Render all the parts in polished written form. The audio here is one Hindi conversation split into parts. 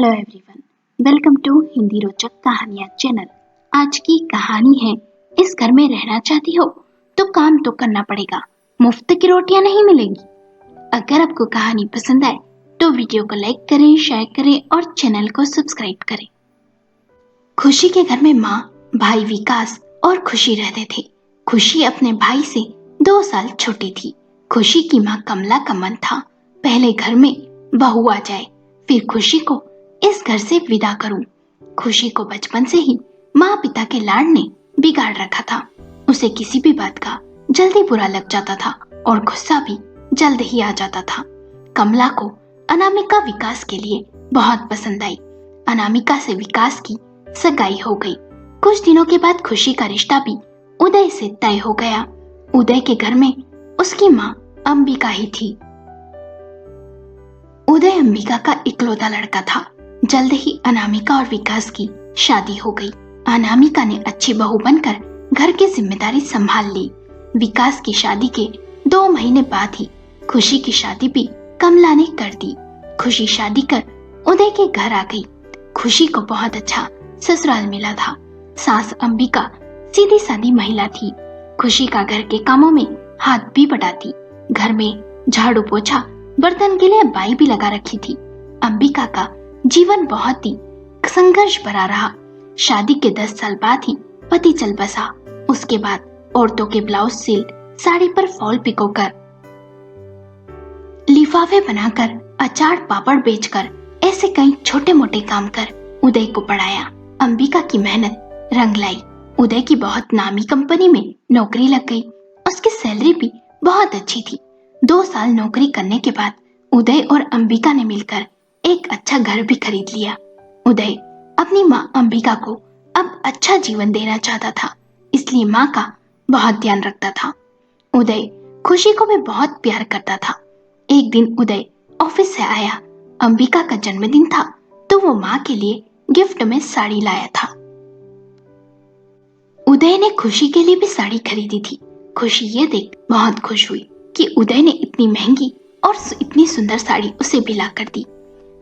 Hello everyone, welcome to Hindi रोचक कहानियाँ चैनल। आज की कहानी है, इस घर में रहना चाहती हो तो काम तो करना पड़ेगा, मुफ्त की रोटियां नहीं मिलेंगी। अगर आपको कहानी पसंद आए तो वीडियो को लाइक करें, शेयर करें और चैनल को सब्सक्राइब करें। खुशी के घर में माँ, भाई विकास और खुशी रहते थे। खुशी अपने भाई से 2 साल छोटी थी। खुशी की माँ कमला का मन था, पहले घर में बहू आ जाए, फिर खुशी को इस घर से विदा करूं। खुशी को बचपन से ही माँ पिता के लाड ने बिगाड़ रखा था। उसे किसी भी बात का जल्दी बुरा लग जाता था और गुस्सा भी जल्द ही आ जाता था। कमला को अनामिका विकास के लिए बहुत पसंद आई। अनामिका से विकास की सगाई हो गई। कुछ दिनों के बाद खुशी का रिश्ता भी उदय से तय हो गया। उदय के घर में उसकी माँ अंबिका ही थी। उदय अंबिका का इकलौता लड़का था। जल्द ही अनामिका और विकास की शादी हो गई। अनामिका ने अच्छी बहू बनकर घर की जिम्मेदारी संभाल ली। विकास की शादी के 2 महीने बाद ही खुशी की शादी भी कमला ने कर दी। खुशी शादी कर उदय के घर आ गई। खुशी को बहुत अच्छा ससुराल मिला था। सास अंबिका सीधी सादी महिला थी। खुशी का घर के कामों में हाथ भी बटाती। घर में झाड़ू पोछा, बर्तन के लिए बाई भी लगा रखी थी। अंबिका का जीवन बहुत ही संघर्ष भरा रहा। शादी के 10 साल बाद ही पति चल बसा। उसके बाद औरतों के ब्लाउज सिल, साड़ी पर फॉल पिकोकर, लिफाफे बनाकर, अचार पापड़ बेचकर, ऐसे कई छोटे मोटे काम कर उदय को पढ़ाया। अंबिका की मेहनत रंग लाई। उदय की बहुत नामी कंपनी में नौकरी लग गई। उसकी सैलरी भी बहुत अच्छी थी। 2 साल नौकरी करने के बाद उदय और अंबिका ने मिलकर एक अच्छा घर भी खरीद लिया। उदय अपनी माँ अंबिका को अब अच्छा जीवन देना चाहता था, इसलिए माँ का बहुत ध्यान रखता था। उदय खुशी को भी बहुत प्यार करता था। एक दिन उदय ऑफिस से आया। अंबिका का जन्मदिन था तो वो माँ के लिए गिफ्ट में साड़ी लाया था। उदय ने खुशी के लिए भी साड़ी खरीदी थी। खुशी ये देख बहुत खुश हुई कि उदय ने इतनी महंगी और इतनी सुंदर साड़ी उसे भी ला कर दी।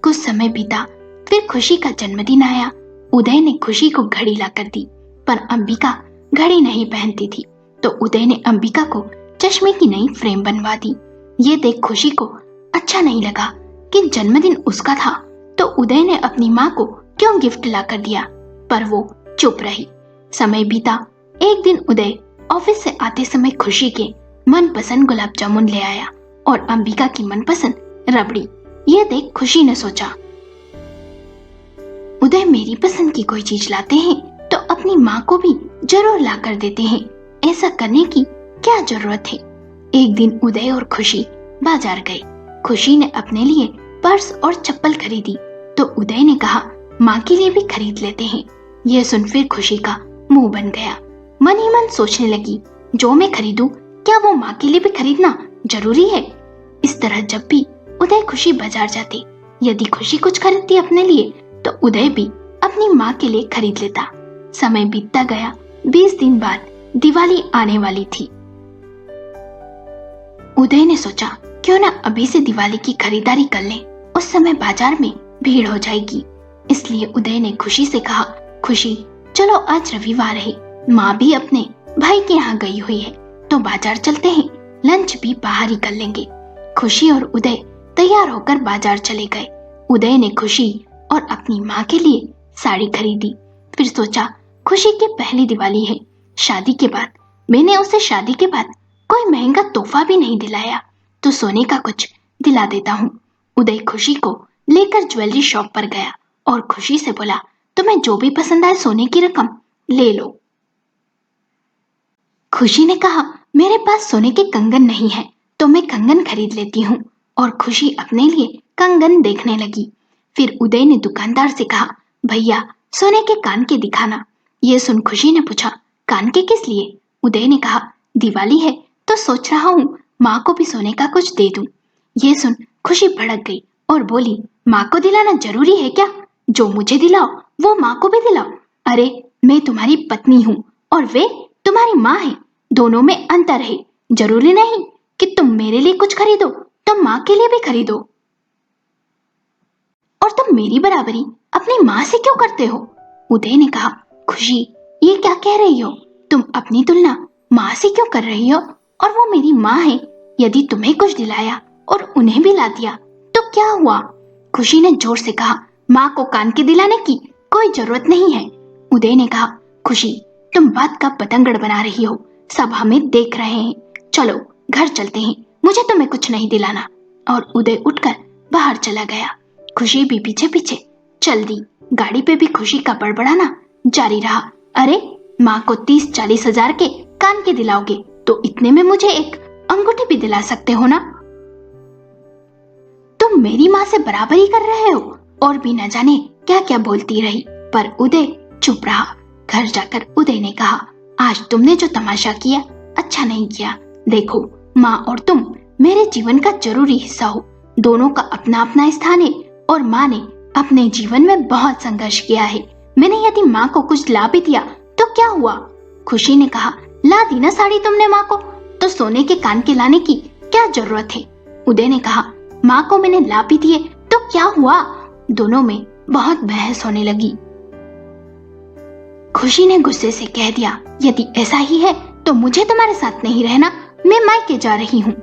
कुछ समय बीता, फिर खुशी का जन्मदिन आया। उदय ने खुशी को घड़ी ला कर दी, पर अंबिका घड़ी नहीं पहनती थी, तो उदय ने अंबिका को चश्मे की नई फ्रेम बनवा दी। ये देख खुशी को अच्छा नहीं लगा कि जन्मदिन उसका था तो उदय ने अपनी माँ को क्यों गिफ्ट ला कर दिया, पर वो चुप रही। समय बीता। एक दिन उदय ऑफिस से आते समय खुशी के मनपसंद गुलाब जामुन ले आया और अंबिका की मनपसंद रबड़ी। यह देख खुशी ने सोचा, उदय मेरी पसंद की कोई चीज लाते हैं तो अपनी माँ को भी जरूर ला कर देते हैं। ऐसा करने की क्या जरूरत है। एक दिन उदय और खुशी बाजार गए। खुशी ने अपने लिए पर्स और चप्पल खरीदी तो उदय ने कहा, माँ के लिए भी खरीद लेते हैं। यह सुन फिर खुशी का मुंह बन गया। मन ही मन सोचने लगी, जो मैं खरीदूं क्या वो माँ के लिए भी खरीदना जरूरी है। इस तरह जब भी उदय खुशी बाजार जाते, यदि खुशी कुछ खरीदती अपने लिए तो उदय भी अपनी माँ के लिए खरीद लेता। समय बीतता गया। 20 दिन बाद दिवाली आने वाली थी। उदय ने सोचा, क्यों ना अभी से दिवाली की खरीदारी कर लें, उस समय बाजार में भीड़ हो जाएगी। इसलिए उदय ने खुशी से कहा, खुशी चलो आज रविवार है, माँ भी अपने भाई के यहाँ गई हुई है तो बाजार चलते हैं, लंच भी बाहर ही कर लेंगे। खुशी और उदय तैयार होकर बाजार चले गए। उदय ने खुशी और अपनी माँ के लिए साड़ी खरीदी। फिर सोचा, खुशी की पहली दिवाली है, शादी के बाद मैंने उसे शादी के बाद कोई महंगा तोहफा भी नहीं दिलाया, तो सोने का कुछ दिला देता हूँ। उदय खुशी को लेकर ज्वेलरी शॉप पर गया और खुशी से बोला, तुम्हें जो भी पसंद आए सोने की रकम ले लो। खुशी ने कहा, मेरे पास सोने के कंगन नहीं है तो मैं कंगन खरीद लेती हूँ, और खुशी अपने लिए कंगन देखने लगी। फिर उदय ने दुकानदार से कहा, भैया सोने के कान के दिखाना। ये सुन खुशी ने पूछा, कान के किस लिए? उदय ने कहा, दिवाली है तो सोच रहा हूँ माँ को भी सोने का कुछ दे दूं। ये सुन खुशी भड़क गई और बोली, माँ को दिलाना जरूरी है क्या? जो मुझे दिलाओ वो माँ को भी दिलाओ। अरे मैं तुम्हारी पत्नी हूँ और वे तुम्हारी माँ है, दोनों में अंतर है। जरूरी नहीं कि तुम मेरे लिए कुछ खरीदो, तुम माँ के लिए भी खरीदो। और तुम मेरी बराबरी अपनी माँ से क्यों करते हो? उदय ने कहा, खुशी ये क्या कह रही हो? तुम अपनी तुलना माँ से क्यों कर रही हो? और वो मेरी माँ है। यदि तुम्हें कुछ दिलाया और उन्हें भी ला दिया तो क्या हुआ? खुशी ने जोर से कहा, माँ को कान के दिलाने की कोई जरूरत नहीं है। उदय ने कहा, खुशी तुम बात का बतंगड़ बना रही हो, सब हमें देख रहे हैं। चलो घर चलते हैं, मुझे तुम्हें कुछ नहीं दिलाना। और उदय उठकर बाहर चला गया। खुशी भी पीछे पीछे चल दी। गाड़ी पे भी खुशी का बड़बड़ाना जारी रहा। अरे माँ को 30-40 हजार के कान के दिलाओगे तो इतने में मुझे एक अंगूठी भी दिला सकते हो ना? तुम मेरी माँ से बराबरी कर रहे हो। और भी न जाने क्या क्या बोलती रही, पर उदय चुप रहा। घर जाकर उदय ने कहा, आज तुमने जो तमाशा किया अच्छा नहीं किया। देखो माँ और तुम मेरे जीवन का जरूरी हिस्सा हो। दोनों का अपना अपना स्थान है और माँ ने अपने जीवन में बहुत संघर्ष किया है। मैंने यदि माँ को कुछ ला भी दिया तो क्या हुआ? खुशी ने कहा, ला दी ना साड़ी तुमने माँ को, तो सोने के कान के लाने की क्या जरूरत है? उदय ने कहा, माँ को मैंने ला भी दिए तो क्या हुआ? दोनों में बहुत बहस होने लगी। खुशी ने गुस्से से कह दिया, यदि ऐसा ही है तो मुझे तुम्हारे साथ नहीं रहना, मैं मायके जा रही हूँ।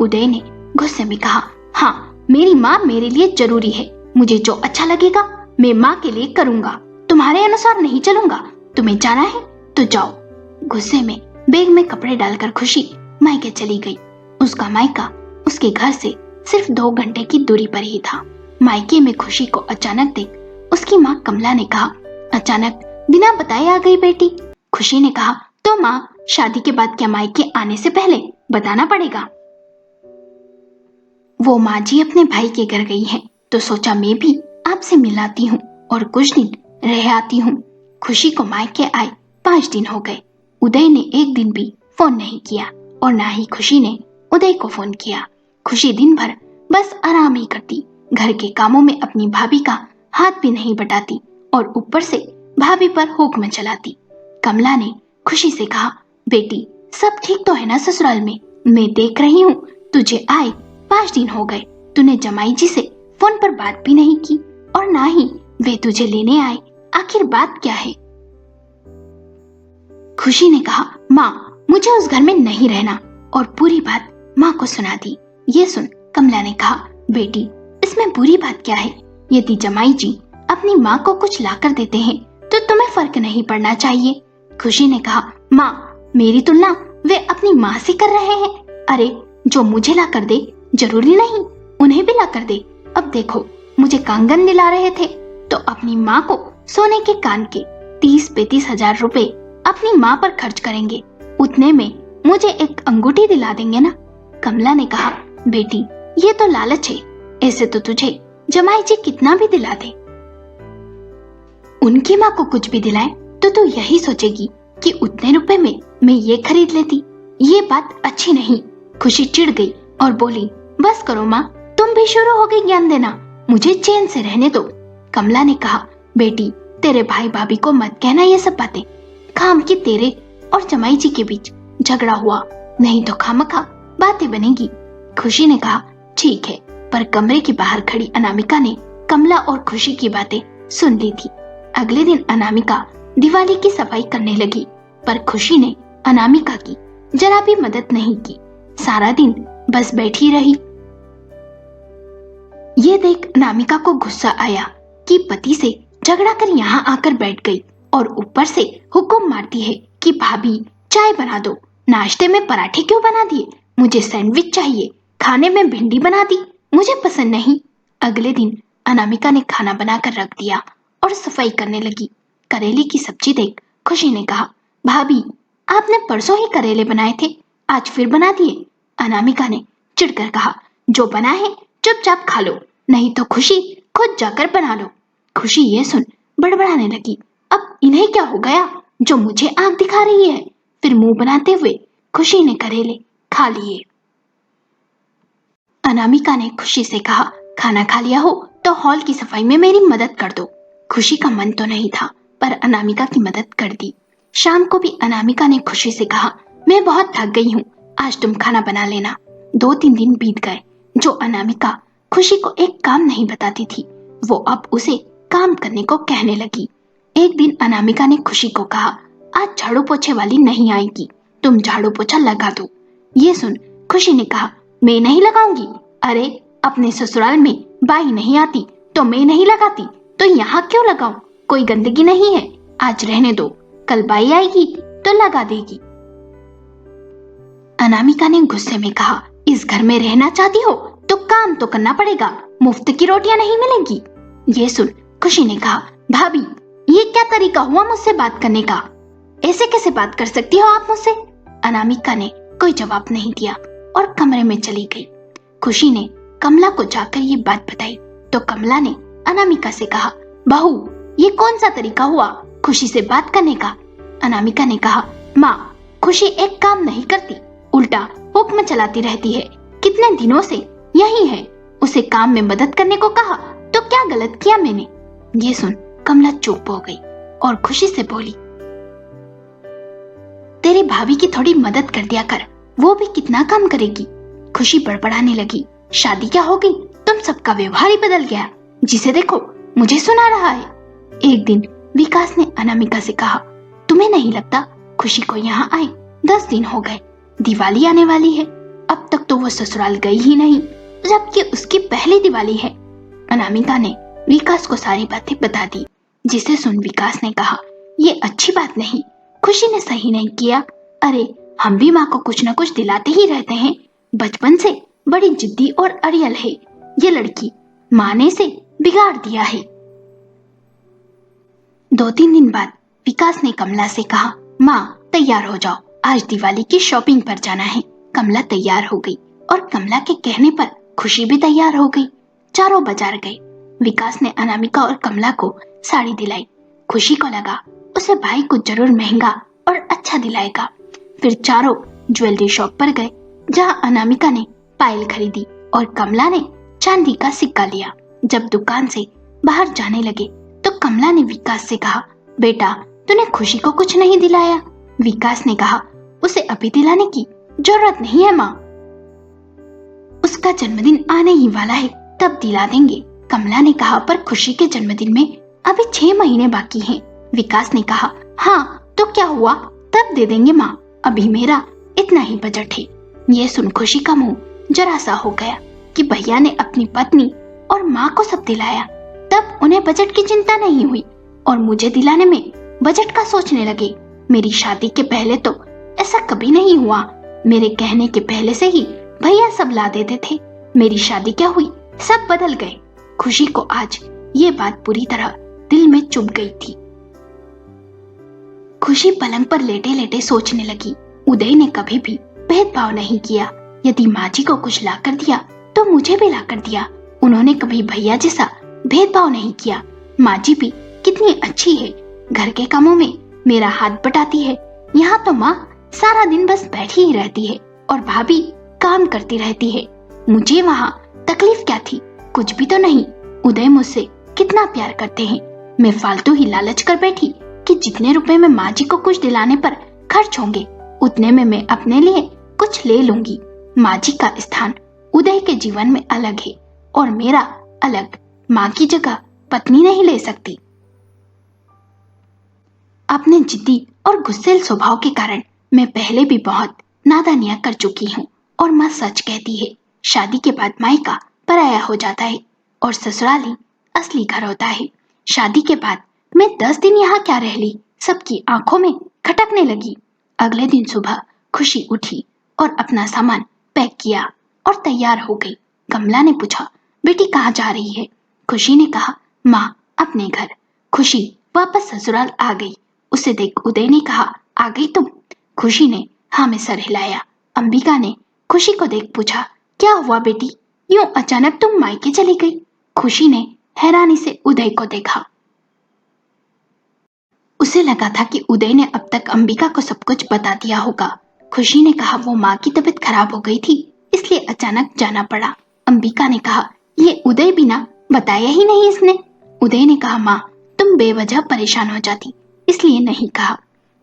उदय ने गुस्से में कहा, हाँ मेरी माँ मेरे लिए जरूरी है। मुझे जो अच्छा लगेगा मैं माँ के लिए करूँगा, तुम्हारे अनुसार नहीं चलूंगा। तुम्हें जाना है तो जाओ। गुस्से में बैग में कपड़े डालकर खुशी मायके चली गई। उसका मायका उसके घर से सिर्फ 2 घंटे की दूरी पर ही था। मायके में खुशी को अचानक देख उसकी माँ कमला ने कहा, अचानक बिना बताए आ गई बेटी? खुशी ने कहा, तो माँ शादी के बाद क्या मायके आने से पहले बताना पड़ेगा? वो माँ जी अपने भाई के घर गई है तो सोचा मैं भी आपसे मिलाती हूँ और कुछ दिन रह आती हूँ। खुशी को मायके आए 5 दिन हो गए। उदय ने एक दिन भी फोन नहीं किया और ना ही खुशी ने उदय को फोन किया। खुशी दिन भर बस आराम ही करती, घर के कामों में अपनी भाभी का हाथ भी नहीं बटाती और ऊपर से भाभी पर हुक्म चलाती। कमला ने खुशी से कहा, बेटी सब ठीक तो है ना ससुराल में? मैं देख रही हूँ तुझे आए 5 दिन हो गए, तूने जमाई जी से फोन पर बात भी नहीं की और ना ही वे तुझे लेने आए। आखिर बात क्या है? खुशी ने कहा, माँ मुझे उस घर में नहीं रहना, और पूरी बात माँ को सुना दी। ये सुन कमला ने कहा, बेटी इसमें बुरी बात क्या है? यदि जमाई जी अपनी माँ को कुछ लाकर देते हैं तो तुम्हें फर्क नहीं पड़ना चाहिए। खुशी ने कहा, माँ मेरी तुलना वे अपनी माँ से कर रहे हैं। अरे जो मुझे ला कर दे जरूरी नहीं उन्हें भी ला कर दे। अब देखो मुझे कंगन दिला रहे थे तो अपनी माँ को सोने के कान के 30-35 हजार रुपए अपनी माँ पर खर्च करेंगे, उतने में मुझे एक अंगूठी दिला देंगे ना? कमला ने कहा, बेटी ये तो लालच है, ऐसे तो तुझे जमाई जी कितना भी दिला दे, उनकी माँ को कुछ भी दिलाए तो तू यही सोचेगी कि उतने रुपए में मैं ये खरीद लेती। ये बात अच्छी नहीं। खुशी चिढ़ गई और बोली, बस करो माँ, तुम भी शुरू हो गई ज्ञान देना, मुझे चैन से रहने दो। कमला ने कहा, बेटी तेरे भाई भाभी को मत कहना ये सब बातें, खाम की तेरे और जमाई जी के बीच झगड़ा हुआ, नहीं तो खामखा बातें बनेगी। खुशी ने कहा, ठीक है, पर कमरे के बाहर खड़ी अनामिका ने कमला और खुशी की बातें सुन ली थी। अगले दिन अनामिका दिवाली की सफाई करने लगी, पर खुशी ने अनामिका की जरा भी मदद नहीं की, सारा दिन बस बैठी रही। ये देख अनामिका को गुस्सा आया कि पति से झगड़ा कर यहाँ आकर बैठ गई और ऊपर से हुक्म मारती है कि भाभी चाय बना दो, नाश्ते में पराठे क्यों बना दिए, मुझे सैंडविच चाहिए, खाने में भिंडी बना दी, मुझे पसंद नहीं। अगले दिन अनामिका ने खाना बनाकर रख दिया और सफाई करने लगी। करेले की सब्जी देख खुशी ने कहा, भाभी आपने परसों ही करेले बनाए थे, आज फिर बना दिए। अनामिका ने चिढ़कर कहा, जो बना है चुपचाप खा लो, नहीं तो खुशी खुद जाकर बना लो। खुशी ये सुन बड़बड़ाने लगी, अब इन्हें क्या हो गया जो मुझे आंख दिखा रही है? फिर मुंह बनाते हुए खुशी ने करेले खा लिए। अनामिका ने खुशी से कहा, खाना खा लिया हो तो हॉल की सफाई में मेरी मदद कर दो। खुशी का मन तो नहीं था पर अनामिका की मदद कर दी। शाम को भी अनामिका ने खुशी से कहा, मैं बहुत थक गई हूँ, आज तुम खाना बना लेना। 2-3 दिन बीत गए जो अनामिका खुशी को एक काम नहीं बताती थी वो अब उसे काम करने को कहने लगी। एक दिन अनामिका ने खुशी को कहा, आज झाड़ू पोछे वाली नहीं आएगी, तुम झाड़ू पोछा लगा दो। ये सुन खुशी ने कहा, मैं नहीं लगाऊंगी। अरे अपने ससुराल में बाई नहीं आती तो मैं नहीं लगाती, तो यहाँ क्यों लगाऊं? कोई गंदगी नहीं है, आज रहने दो, कल बाई आएगी तो लगा देगी। अनामिका ने गुस्से में कहा, इस घर में रहना चाहती हो तो काम तो करना पड़ेगा, मुफ्त की रोटियां नहीं मिलेंगी। ये सुन खुशी ने कहा, भाभी ये क्या तरीका हुआ मुझसे बात करने का? ऐसे कैसे बात कर सकती हो आप मुझसे? अनामिका ने कोई जवाब नहीं दिया और कमरे में चली गई। खुशी ने कमला को जाकर ये बात बताई तो कमला ने अनामिका से कहा, बहू ये कौन सा तरीका हुआ खुशी से बात करने का? अनामिका ने कहा, माँ खुशी एक काम नहीं करती, उल्टा हुक्म चलाती रहती है, कितने दिनों से यही है, उसे काम में मदद करने को कहा तो क्या गलत किया मैंने? ये सुन कमला चुप हो गई और खुशी से बोली, तेरी भाभी की थोड़ी मदद कर दिया कर, वो भी कितना काम करेगी। खुशी बड़बड़ाने लगी, शादी क्या हो गई, तुम सबका व्यवहार ही बदल गया, जिसे देखो मुझे सुना रहा है। एक दिन विकास ने अनामिका से कहा, तुम्हें नहीं लगता खुशी को यहाँ आए 10 दिन हो गए, दिवाली आने वाली है, अब तक तो वो ससुराल गई ही नहीं, जबकि उसकी पहली दिवाली है। अनामिका ने विकास को सारी बातें बता दी, जिसे सुन विकास ने कहा, ये अच्छी बात नहीं, खुशी ने सही नहीं किया। अरे हम भी माँ को कुछ न कुछ दिलाते ही रहते हैं, बचपन से बड़ी जिद्दी और अड़ियल है ये लड़की, माँ ने से बिगाड़ दिया है। 2-3 दिन बाद विकास ने कमला से कहा, माँ तैयार हो जाओ, आज दिवाली की शॉपिंग पर जाना है। कमला तैयार हो गई और कमला के कहने पर खुशी भी तैयार हो गई। चारों बाजार गए। विकास ने अनामिका और कमला को साड़ी दिलाई। खुशी को लगा उसे भाई को जरूर महंगा और अच्छा दिलाएगा। फिर चारों ज्वेलरी शॉप पर गए, जहां अनामिका ने पायल खरीदी और कमला ने चांदी का सिक्का लिया। जब दुकान से बाहर जाने लगे तो कमला ने विकास से कहा, बेटा तूने खुशी को कुछ नहीं दिलाया। विकास ने कहा, उसे अभी दिलाने की जरूरत नहीं है माँ, उसका जन्मदिन आने ही वाला है, तब दिला देंगे। कमला ने कहा, पर खुशी के जन्मदिन में अभी 6 महीने बाकी हैं। विकास ने कहा, हाँ तो क्या हुआ, तब दे देंगे माँ, अभी मेरा इतना ही बजट है। ये सुन खुशी का मुंह जरा सा हो गया कि भैया ने अपनी पत्नी और माँ को सब दिलाया, तब उन्हें बजट की चिंता नहीं हुई और मुझे दिलाने में बजट का सोचने लगे। मेरी शादी के पहले तो ऐसा कभी नहीं हुआ, मेरे कहने के पहले से ही भैया सब ला देते थे। मेरी शादी क्या हुई, सब बदल गए। खुशी को आज ये बात पूरी तरह दिल में चुभ गई थी। खुशी पलंग पर लेटे लेटे सोचने लगी, उदय ने कभी भी भेदभाव नहीं किया, यदि माँ जी को कुछ ला कर दिया तो मुझे भी ला कर दिया। उन्होंने कभी भैया जैसा भेदभाव नहीं किया। माँ जी भी कितनी अच्छी है, घर के कामों में मेरा हाथ बटाती है। यहाँ तो माँ सारा दिन बस बैठी ही रहती है और भाभी काम करती रहती है। मुझे वहाँ तकलीफ क्या थी, कुछ भी तो नहीं। उदय मुझसे कितना प्यार करते हैं, मैं फालतू ही लालच कर बैठी कि जितने रुपए में माँ जी को कुछ दिलाने पर खर्च होंगे उतने में मैं अपने लिए कुछ ले लूंगी। माँ जी का स्थान उदय के जीवन में अलग है और मेरा अलग। माँ की जगह पत्नी नहीं ले सकती। अपने जिद्दी और गुस्सैल स्वभाव के कारण मैं पहले भी बहुत नादानियां कर चुकी हूँ और माँ सच कहती है, शादी के बाद मायका पराया हो जाता है और ससुराल ही असली घर होता है। शादी के बाद मैं 10 दिन यहाँ क्या रह ली, सबकी आंखों में खटकने लगी। अगले दिन सुबह खुशी उठी और अपना सामान पैक किया और तैयार हो गई। कमला ने पूछा, बेटी कहाँ जा रही है? खुशी ने कहा, माँ अपने घर। खुशी वापस ससुराल आ गई। उसे देख उदय ने कहा, आ गई तुम? खुशी ने हाँ में सर हिलाया। अंबिका ने खुशी को देख पूछा, क्या हुआ बेटी, यूं अचानक तुम मायके चली गई? खुशी ने हैरानी से उदय को देखा। उसे लगा था कि उदय ने अब तक अंबिका को सब कुछ बता दिया होगा। खुशी ने कहा, वो माँ की तबीयत खराब हो गई थी इसलिए अचानक जाना पड़ा। अंबिका ने कहा, ये उदय बिना बताया ही नहीं इसने। उदय ने कहा, माँ तुम बेवजह परेशान हो जाती इसलिए नहीं कहा।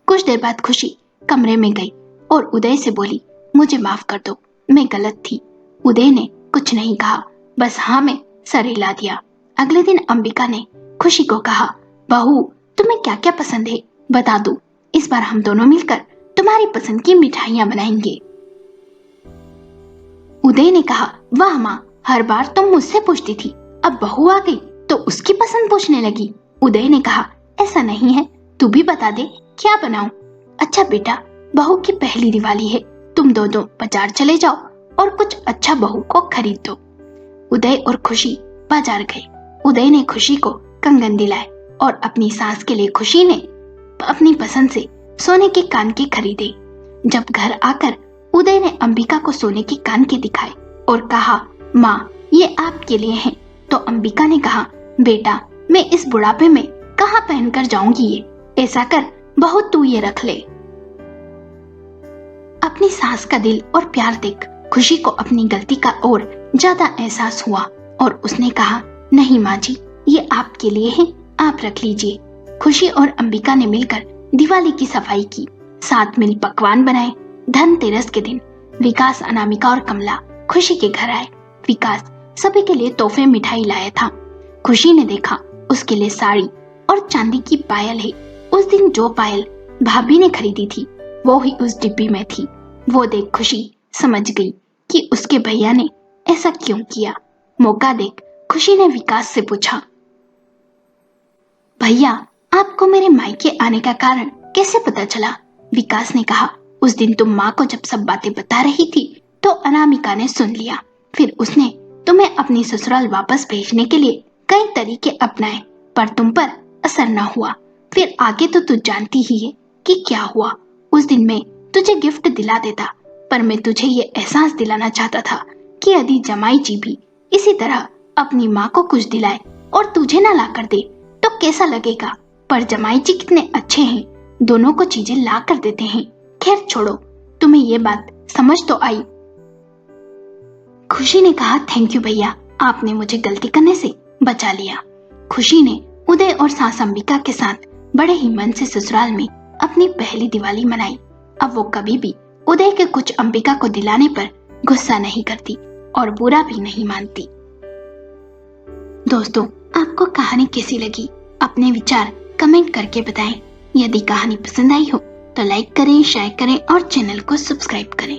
कुछ देर बाद खुशी कमरे में गई और उदय से बोली, मुझे माफ कर दो, मैं गलत थी। उदय ने कुछ नहीं कहा, बस हाँ में सर हिला दिया। अगले दिन अंबिका ने खुशी को कहा, बहू तुम्हें क्या क्या पसंद है बता दो, इस बार हम दोनों मिलकर तुम्हारी पसंद की मिठाइयां बनाएंगे। उदय ने कहा, वाह माँ, हर बार तुम मुझसे पूछती थी, अब बहू आ गई तो उसकी पसंद पूछने लगी। उदय ने कहा, ऐसा नहीं है, तू भी बता दे क्या बनाऊं। अच्छा बेटा, बहू की पहली दिवाली है, तुम दोनों बाजार चले जाओ और कुछ अच्छा बहू को खरीद दो। उदय और खुशी बाजार गए। उदय ने खुशी को कंगन दिलाए और अपनी सास के लिए खुशी ने अपनी पसंद से सोने के कान के खरीदे। जब घर आकर उदय ने अंबिका को सोने के कान के दिखाए और कहा, माँ ये आपके लिए हैं। तो अंबिका ने कहा, बेटा मैं इस बुढ़ापे में कहाँ पहनकर जाऊंगी ये, ऐसा कर बहू तू ये रख ले। अपनी सास का दिल और प्यार देख खुशी को अपनी गलती का और ज्यादा एहसास हुआ और उसने कहा, नहीं माँ जी, ये आपके लिए है, आप रख लीजिए। खुशी और अंबिका ने मिलकर दिवाली की सफाई की, साथ मिल पकवान बनाए। धनतेरस के दिन विकास, अनामिका और कमला खुशी के घर आए। विकास सभी के लिए तोहफे मिठाई लाया था। खुशी ने देखा उसके लिए साड़ी और चांदी की पायल है। उस दिन जो पायल भाभी ने खरीदी थी वो ही उस डिब्बी में थी। वो देख खुशी समझ गई कि उसके भैया ने ऐसा क्यों किया। मौका देख खुशी ने विकास से पूछा, भैया आपको मेरे मायके आने का कारण कैसे पता चला? विकास ने कहा, उस दिन तुम माँ को जब सब बातें बता रही थी तो अनामिका ने सुन लिया, फिर उसने तुम्हें अपनी ससुराल वापस भेजने के लिए कई तरीके अपनाए, पर तुम पर असर न हुआ। फिर आगे तो तू जानती ही है कि क्या हुआ। उस दिन मैं तुझे गिफ्ट दिला देता, पर मैं तुझे ये एहसास दिलाना चाहता था कि यदि जमाई जी भी इसी तरह अपनी माँ को कुछ दिलाए और तुझे ना ला कर दे तो कैसा लगेगा। पर जमाई जी कितने अच्छे हैं, दोनों को चीजें ला कर देते हैं। खैर छोड़ो, तुम्हें ये बात समझ तो आई। खुशी ने कहा, थैंक यू भैया, आपने मुझे गलती करने से बचा लिया। खुशी ने उदय और सास अंबिका के साथ बड़े ही मन से ससुराल में अपनी पहली दिवाली मनाई। अब वो कभी भी उदय के कुछ अंबिका को दिलाने पर गुस्सा नहीं करती और बुरा भी नहीं मानती। दोस्तों, आपको कहानी कैसी लगी? अपने विचार कमेंट करके बताएं। यदि कहानी पसंद आई हो तो लाइक करें, शेयर करें और चैनल को सब्सक्राइब करें।